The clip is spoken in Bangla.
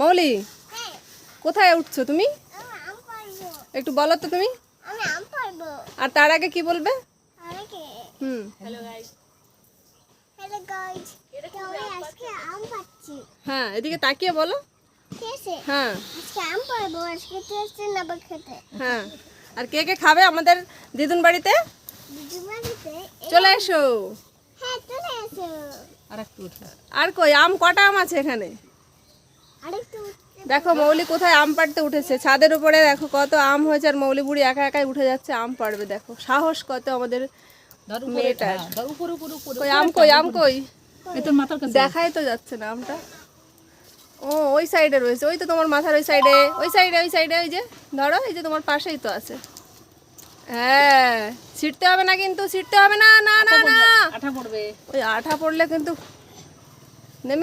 মৌলি কোথায় উঠছো তুমি? একটু বলো তো তুমি। আর তার আগে কি বলবে? হ্যাঁ, এদিকে তাকিয়ে বলো। হ্যাঁ হ্যাঁ। আর কে কে খাবে আমাদের দিদুন বাড়িতে? চলে এসো। আর কই আম, কটা আম আছে এখানে? দেখো মৌলি কোথায় আম পাড়তে উঠেছে, ছাদের উপরে দেখো কত আম হয়েছে, আর মৌলি বুড়ি একা একাই উঠে যাচ্ছে আম পাড়বে। দেখো সাহস কত আমাদের মেয়েটার। কই আম, কই আম, কই দেখাই তো যাচ্ছে না আমটা। ও ওই সাইডে রয়েছে, ওই তো তোমার মাথার ওই সাইডে, ওই সাইডে, ওই সাইডে, ওই যে ধরো, এই যে তোমার পাশেই তো আছে। হ্যাঁ, ছিটতে হবে না কিন্তু, ছিটতে হবে না, না না না, ওই আঠা পড়লে কিন্তু নেমে